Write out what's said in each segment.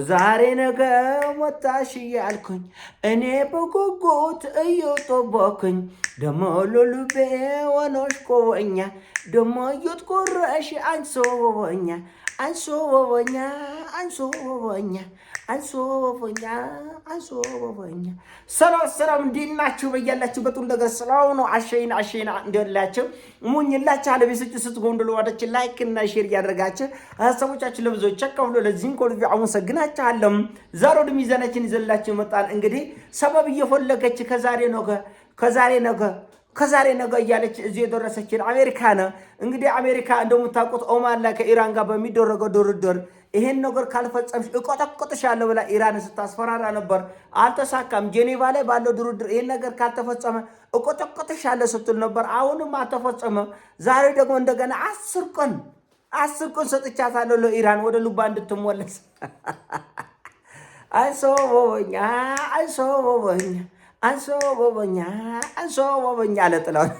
ዛሬ ነገ ወጣሽ እያልኩኝ እኔ በጉጉት እየጠበኩኝ ደሞ ሉሉቤ ሆኖሽ ቆወኛ ደሞ እየትቆረሽ አንሶወኛ አንሶወኛ አንሶወኛ አንሶወኛ አንሶወኛ ሰላም እንዴት ናችሁ? በያላችሁ በጥሩ ነገር ስራው ነው። አሸይና እንደላችሁ ሙኝላችሁ አለበሰች ስትጎንደሉ ወደች ላይክ እና ሼር ያደርጋችሁ ሀሳቦቻችሁ ለብዙዎች ቸካውሎ ለዚህን ኮልቪ አመሰግናችኋለሁ። ዛሬ ወደ ሚዛናችን ይዘላችሁ መጣን። እንግዲህ ሰበብ እየፈለገች ከዛሬ ነገ እያለች እዚህ የደረሰችን አሜሪካ ነው። እንግዲህ አሜሪካ እንደምታውቁት ኦማን ላይ ከኢራን ጋር በሚደረገው ድርድር ይሄን ነገር ካልፈጸምሽ እቆጠቆጥሻለሁ ብላ ኢራን ስታስፈራራ ነበር። አልተሳካም። ጄኔቫ ላይ ባለው ድርድር ይሄን ነገር ካልተፈጸመ እቆጠቆጥሻለሁ ስትል ነበር። አሁንም አልተፈጸመም። ዛሬ ደግሞ እንደገና 10 ቀን ሰጥቻታለሁ ለኢራን ወደ ሉባ እንድትመለስ። አንሶበኛ አለጥለውን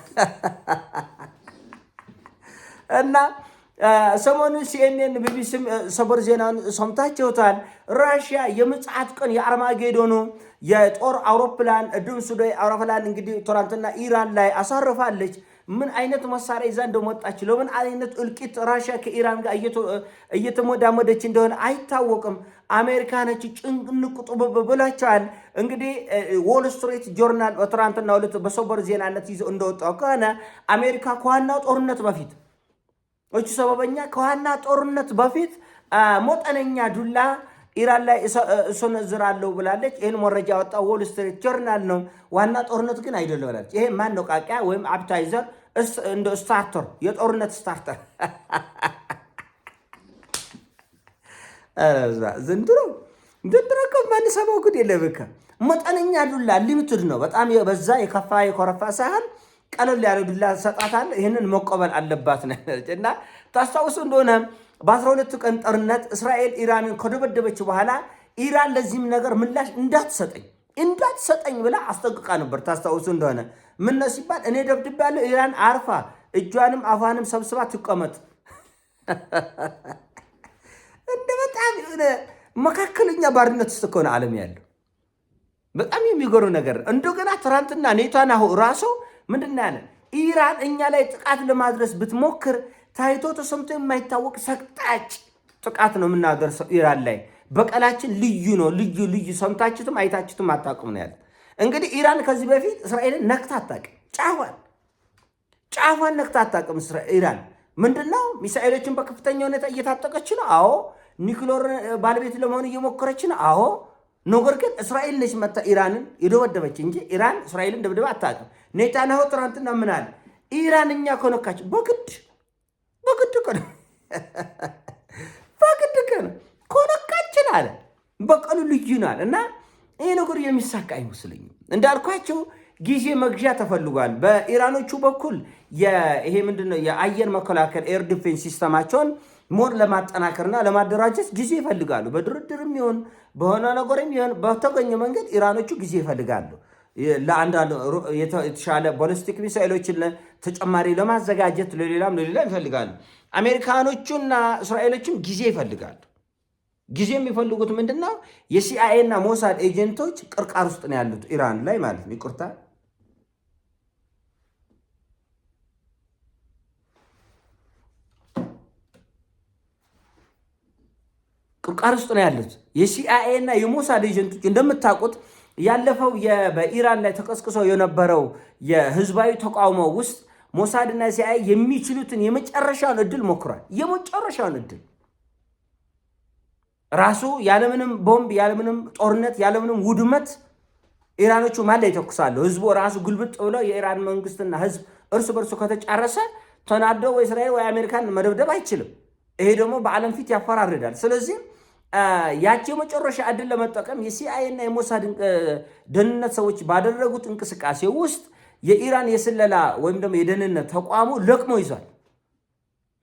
እና ሰሞኑን ሲኤንኤን ቢቢሲ ሰበር ዜናን ሰምታችሁታል። ራሽያ የምጽአት ቀን የአርማጌዶኑ የጦር አውሮፕላን ድምስዶይ አውሮፕላን እንግዲህ ትናንትና ኢራን ላይ አሳርፋለች። ምን አይነት መሳሪያ ይዛ እንደመጣች ለምን አይነት እልቂት ራሽያ ከኢራን ጋር እየተሞዳሞደች እንደሆነ አይታወቅም። አሜሪካኖች ጭንቅንቁጡ ብላቸዋል። እንግዲህ ዎል ስትሪት ጆርናል ትናንትና ሁለት በሰበር ዜናነት ይዘው እንደወጣው ከሆነ አሜሪካ ከዋናው ጦርነት በፊት ሰበበኛ ከዋና ጦርነት በፊት ሞጠነኛ ዱላ ኢራን ላይ እሰነዝራለሁ ብላለች። ይህን መረጃ ያወጣው ዎል ስትሪት ጆርናል ነው። ዋና ጦርነት ግን አይደለም ብላለች። ይሄ ማነቃቂያ ወይም አፕታይዘር እንደ ስታርተር የጦርነት ስታርተር ዘንድሮ ማንሰማው ጉድ የለም። መጠነኛ ዱላ ሊሚትድ ነው። በጣም በዛ የከፋ የኮረፋ ሳይሆን ቀለል ያለ ዱላ ሰጣታል። ይህንን መቀበል አለባት እና ታስታውሱ እንደሆነ በ12 ቀን ጦርነት እስራኤል ኢራንን ከደበደበች በኋላ ኢራን ለዚህም ነገር ምላሽ እንዳትሰጠኝ ብላ አስጠንቅቃ ነበር። ታስታውሱ እንደሆነ ምን ነው ሲባል እኔ ደብድቤያለሁ፣ ኢራን አርፋ እጇንም አፏንም ሰብስባ ትቀመጥ። እንደ በጣም የሆነ መካከለኛ ባርነት ውስጥ እኮ ነው ዓለም ያለው። በጣም የሚገርም ነገር እንደገና ትናንትና ኔታንያሁ ራሱ ምንድን ነው ያለ? ኢራን እኛ ላይ ጥቃት ለማድረስ ብትሞክር ታይቶ ተሰምቶ የማይታወቅ ሰቅጣጭ ጥቃት ነው የምናደርሰው ኢራን ላይ። በቀላችን ልዩ ነው፣ ልዩ ሰምታችሁትም አይታችሁትም አታውቁም ነው ያለ። እንግዲህ ኢራን ከዚህ በፊት እስራኤልን ነክታ አታውቅም። ጫፏን ነክታ አታውቅም። ኢራን ምንድነው ሚሳኤሎችን በከፍተኛ ሁኔታ እየታጠቀች ነው። አዎ ኒውክሌር ባለቤት ለመሆን እየሞከረች ነው። አዎ ነገር ግን እስራኤል ነች መታ ኢራንን የደበደበች እንጂ ኢራን እስራኤልን ደብድባ አታውቅም። ኔታንያሁ ትናንትና ምን አለ? ኢራን እኛ ከነካች በግድ ከነካችን አለ። በቀሉ ልዩ ናል እና ይሄ ነገር የሚሳካ አይመስለኝም። እንዳልኳቸው ጊዜ መግዣ ተፈልጓል። በኢራኖቹ በኩል ይሄ ምንድነው የአየር መከላከል ኤር ዲፌንስ ሲስተማቸውን ሞር ለማጠናከርና ለማደራጀት ጊዜ ይፈልጋሉ። በድርድርም ይሁን በሆነ ነገርም ይሁን በተገኘ መንገድ ኢራኖቹ ጊዜ ይፈልጋሉ። ለአንዳንድ የተሻለ ባሊስቲክ ሚሳኤሎችን ተጨማሪ ለማዘጋጀት ለሌላም ይፈልጋሉ። አሜሪካኖቹና እስራኤሎችም ጊዜ ይፈልጋሉ። ጊዜ የሚፈልጉት ምንድነው? የሲአይኤ እና ሞሳድ ኤጀንቶች ቅርቃር ውስጥ ነው ያሉት ኢራን ላይ ማለት ነው። ይቅርታ ቅርቃር ውስጥ ነው ያሉት የሲአይኤ እና የሞሳድ ኤጀንቶች። እንደምታውቁት ያለፈው በኢራን ላይ ተቀስቅሰው የነበረው የህዝባዊ ተቃውሞ ውስጥ ሞሳድ እና ሲአይኤ የሚችሉትን የመጨረሻውን እድል ሞክሯል። የመጨረሻውን እድል ራሱ ያለምንም ቦምብ ያለምንም ጦርነት ያለምንም ውድመት ኢራኖቹ ማለ ይተኩሳሉ። ህዝቡ ራሱ ጉልብጥ ብሎ የኢራን መንግስትና ህዝብ እርስ በርሱ ከተጫረሰ ተናዶ ወይ እስራኤል ወይ አሜሪካን መደብደብ አይችልም። ይሄ ደግሞ በዓለም ፊት ያፈራርዳል። ስለዚህ ያቺ የመጨረሻ እድል ለመጠቀም የሲአይኤ እና የሞሳድ ደህንነት ሰዎች ባደረጉት እንቅስቃሴ ውስጥ የኢራን የስለላ ወይም ደግሞ የደህንነት ተቋሙ ለቅሞ ይዟል።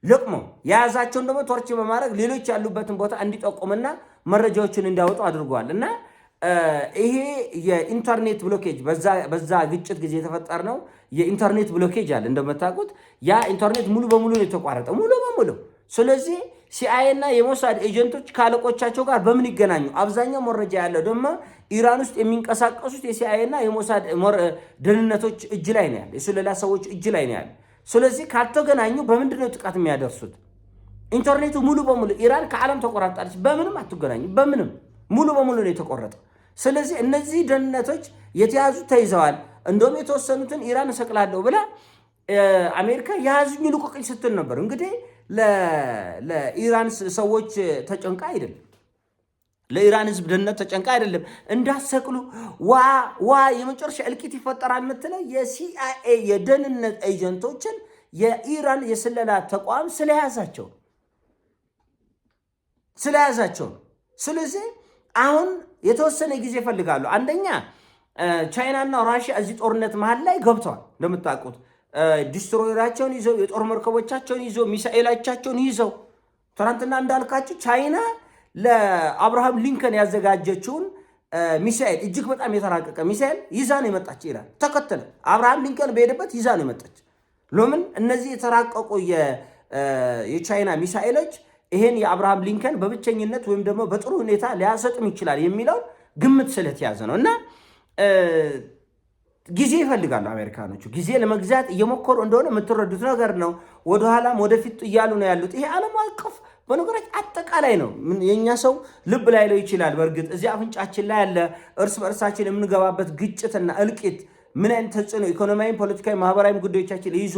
ለቅሞ የያዛቸውን ደግሞ ቶርች በማድረግ ሌሎች ያሉበትን ቦታ እንዲጠቁምና መረጃዎችን እንዲያወጡ አድርጓል። እና ይሄ የኢንተርኔት ብሎኬጅ በዛ ግጭት ጊዜ የተፈጠረ ነው። የኢንተርኔት ብሎኬጅ አለ እንደምታውቁት። ያ ኢንተርኔት ሙሉ በሙሉ ነው የተቋረጠ፣ ሙሉ በሙሉ። ስለዚህ ሲአይኤ እና የሞሳድ ኤጀንቶች ካለቆቻቸው ጋር በምን ይገናኙ? አብዛኛው መረጃ ያለው ደግሞ ኢራን ውስጥ የሚንቀሳቀሱት የሲአይኤ እና የሞሳድ ደህንነቶች እጅ ላይ ነው ያለ፣ የስለላ ሰዎች እጅ ላይ ነው ያለ። ስለዚህ ካልተገናኙ በምንድን ነው ጥቃት የሚያደርሱት? ኢንተርኔቱ ሙሉ በሙሉ ኢራን ከዓለም ተቆራርጣለች። በምንም አትገናኙ፣ በምንም ሙሉ በሙሉ ነው የተቆረጠ። ስለዚህ እነዚህ ደህንነቶች የተያዙ ተይዘዋል። እንደውም የተወሰኑትን ኢራን እሰቅላለሁ ብላ አሜሪካ የያዙኝ ልቆቅኝ ስትል ነበር። እንግዲህ ለኢራን ሰዎች ተጨንቃ አይደለም፣ ለኢራን ህዝብ ደህንነት ተጨንቃ አይደለም። እንዳሰቅሉ ዋ የመጨረሻ እልቂት ይፈጠራል የምትለው የሲአይኤ የደህንነት ኤጀንቶችን የኢራን የስለላ ተቋም ስለያዛቸው። ስለዚህ አሁን የተወሰነ ጊዜ ይፈልጋሉ። አንደኛ ቻይናና ራሽያ እዚህ ጦርነት መሀል ላይ ገብተዋል። እንደምታውቁት ዲስትሮየራቸውን ይዘው የጦር መርከቦቻቸውን ይዘው ሚሳኤሎቻቸውን ይዘው ትናንትና እንዳልካቸው ቻይና ለአብርሃም ሊንከን ያዘጋጀችውን ሚሳኤል እጅግ በጣም የተራቀቀ ሚሳኤል ይዛ ነው የመጣች። ኢራን ተከተለ። አብርሃም ሊንከን በሄደበት ይዛ ነው የመጣች። ለምን? እነዚህ የተራቀቁ የቻይና ሚሳኤሎች ይሄን የአብርሃም ሊንከን በብቸኝነት ወይም ደግሞ በጥሩ ሁኔታ ሊያሰጥም ይችላል የሚለው ግምት ስለተያዘ ነው። እና ጊዜ ይፈልጋሉ አሜሪካኖቹ። ጊዜ ለመግዛት እየሞከሩ እንደሆነ የምትረዱት ነገር ነው። ወደኋላም ወደፊት እያሉ ነው ያሉት። ይሄ ዓለም አቀፍ በነገሮች አጠቃላይ ነው። የእኛ ሰው ልብ ላይለው ይችላል። በእርግጥ እዚህ አፍንጫችን ላይ ያለ እርስ በእርሳችን የምንገባበት ግጭትና እልቂት ምን አይነት ተጽዕኖ ኢኮኖሚያዊ፣ ፖለቲካዊ፣ ማህበራዊ ጉዳዮቻችን ይዞ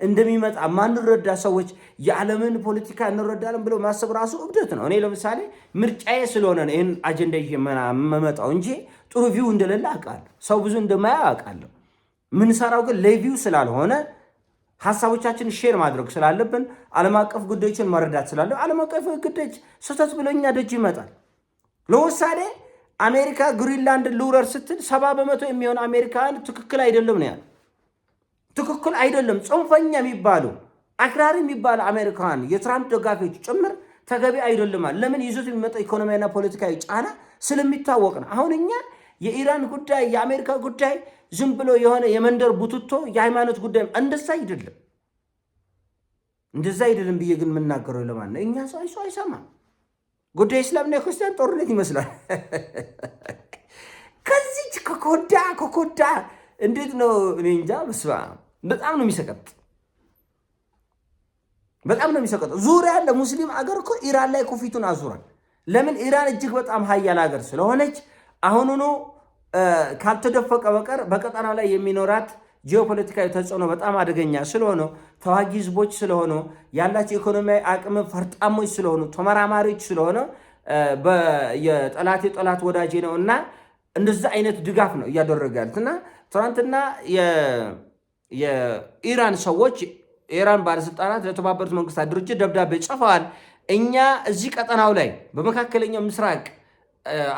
እንደሚመጣ ማንረዳ ሰዎች የዓለምን ፖለቲካ እንረዳለን ብለው ማሰብ ራሱ እብደት ነው። እኔ ለምሳሌ ምርጫዬ ስለሆነ ነው ይህን አጀንዳ የመመጣው እንጂ ጥሩ ቪው እንደሌለ አውቃለሁ። ሰው ብዙ እንደማያው አውቃለሁ። ምንሰራው ግን ለቪው ስላልሆነ ሀሳቦቻችን ሼር ማድረግ ስላለብን ዓለም አቀፍ ጉዳዮችን መረዳት ስላለ ዓለም አቀፍ ጉዳዮች ስህተት ብሎኛ ደጅ ይመጣል። ለምሳሌ አሜሪካ ግሪንላንድ ልውረር ስትል 70% የሚሆን አሜሪካን ትክክል አይደለም ነው ያለ። ትክክል አይደለም። ጽንፈኛ የሚባሉ አክራሪ የሚባሉ አሜሪካን የትራምፕ ደጋፊዎች ጭምር ተገቢ አይደለም። ለምን? ይዞት የሚመጣው ኢኮኖሚያና ፖለቲካዊ ጫና ስለሚታወቅ ነው። አሁን እኛ የኢራን ጉዳይ የአሜሪካ ጉዳይ ዝም ብሎ የሆነ የመንደር ቡትቶ የሃይማኖት ጉዳይ እንደዛ አይደለም ብዬ ግን የምናገረው ለማን ነው? እኛ ሰው አይሰማም። ጉዳይ እስላምና ክርስቲያን ጦርነት ይመስላል። ከዚች ከኮዳ እንዴት ነው? እኔ እንጃ። በጣም ነው የሚሰቀጥ። ዙሪያ ያለ ሙስሊም አገር እኮ ኢራን ላይ ፊቱን አዙሯል። ለምን? ኢራን እጅግ በጣም ሀያል ሀገር ስለሆነች አሁኑኑ ካልተደፈቀ በቀር በቀጠና ላይ የሚኖራት ጂኦፖለቲካዊ ተጽዕኖ በጣም አደገኛ ስለሆነ፣ ተዋጊ ህዝቦች ስለሆኑ፣ ያላቸው ኢኮኖሚያዊ አቅም ፈርጣሞች ስለሆኑ፣ ተመራማሪዎች ስለሆነ የጠላት ወዳጄ ነው እና እንደዛ አይነት ድጋፍ ነው እያደረገ ያሉት። እና ትናንትና የኢራን ሰዎች የኢራን ባለስልጣናት ለተባበሩት መንግስታት ድርጅት ደብዳቤ ጽፈዋል። እኛ እዚህ ቀጠናው ላይ በመካከለኛው ምስራቅ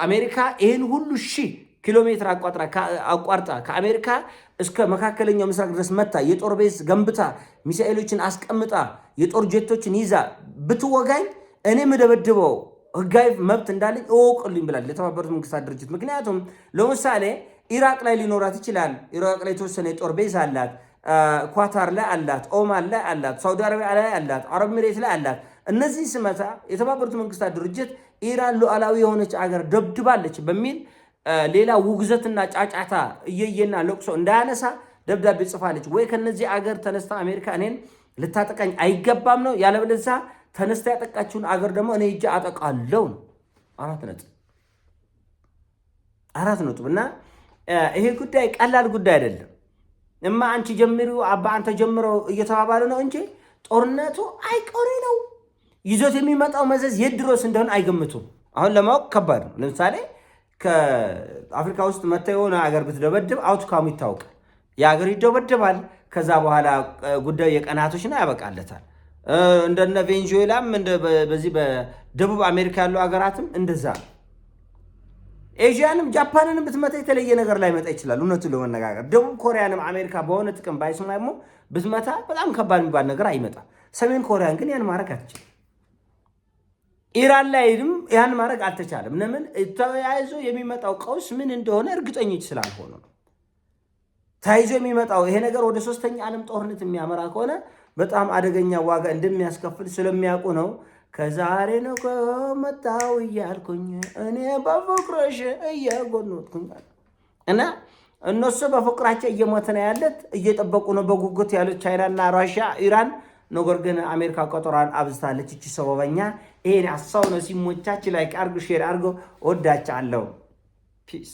አሜሪካ ይህን ሁሉ ኪሎ ሜትር አቋርጣ ከአሜሪካ እስከ መካከለኛው ምስራቅ ድረስ መታ የጦር ቤዝ ገንብታ ሚሳኤሎችን አስቀምጣ የጦር ጀቶችን ይዛ ብትወጋኝ እኔ ምደበድበው ህጋዊ መብት እንዳለኝ እወቁልኝ ብላል ለተባበሩት መንግስታት ድርጅት። ምክንያቱም ለምሳሌ ኢራቅ ላይ ሊኖራት ይችላል። ኢራቅ ላይ የተወሰነ የጦር ቤዝ አላት። ኳታር ላይ አላት። ኦማን ላይ አላት። ሳውዲ አረቢያ ላይ አላት። አረብ ኤሚሬት ላይ አላት። እነዚህ ስመታ የተባበሩት መንግስታት ድርጅት ኢራን ሉዓላዊ የሆነች አገር ደብድባለች በሚል ሌላ ውግዘትና ጫጫታ እየየና ለቅሶ እንዳያነሳ ደብዳቤ ጽፋለች። ወይ ከነዚህ አገር ተነስታ አሜሪካ እኔን ልታጠቃኝ አይገባም ነው፣ ያለበለዚያ ተነስታ ያጠቃችውን አገር ደግሞ እኔ እጅ አጠቃለሁ ነው። አራት ነጥብ። እና ይሄ ጉዳይ ቀላል ጉዳይ አይደለም። እማ አንቺ ጀምሪው አባ አንተ ጀምረው እየተባባለ ነው እንጂ ጦርነቱ አይቀሬ ነው። ይዞት የሚመጣው መዘዝ የት ድረስ እንደሆነ አይገምቱም። አሁን ለማወቅ ከባድ ነው። ለምሳሌ ከአፍሪካ ውስጥ መታ የሆነ አገር ብትደበድብ አውትካሙ ይታወቃል። የአገር ይደበድባል። ከዛ በኋላ ጉዳዩ የቀናቶች ነው፣ ያበቃለታል። እንደነ ቬንዙዌላም በዚህ በደቡብ አሜሪካ ያሉ አገራትም እንደዛ ነው። ኤዥያንም ጃፓንንም ብትመታ የተለየ ነገር ላይ መጣ ይችላል። እውነቱን ለመነጋገር ደቡብ ኮሪያንም አሜሪካ በሆነ ጥቅም ባይስማሙ ብትመታ በጣም ከባድ የሚባል ነገር አይመጣም። ሰሜን ኮሪያን ግን ያን ማድረግ አትችልም። ኢራን ላይም ያን ማድረግ አልተቻለም። ለምን? ተያይዞ የሚመጣው ቀውስ ምን እንደሆነ እርግጠኞች ስላልሆኑ ነው። ተያይዞ የሚመጣው ይሄ ነገር ወደ ሶስተኛ ዓለም ጦርነት የሚያመራ ከሆነ በጣም አደገኛ ዋጋ እንደሚያስከፍል ስለሚያውቁ ነው ከዛሬ ነው መጣው እያልኩኝ እኔ በፍቅርሽ እየጎንኩኝ እና እነሱ በፍቅራቸው እየሞተ ነው ያለት እየጠበቁ ነው በጉጉት ያሉት ቻይናና ራሽያ ኢራን። ነገር ግን አሜሪካ ቀጠሯን አብዝታለች። እቺ ሰበበኛ ይሄን ሐሳብ ነው። ሲሞቻች ላይ አርጉ ሼር አርጎ ወዳቻለሁ። ፒስ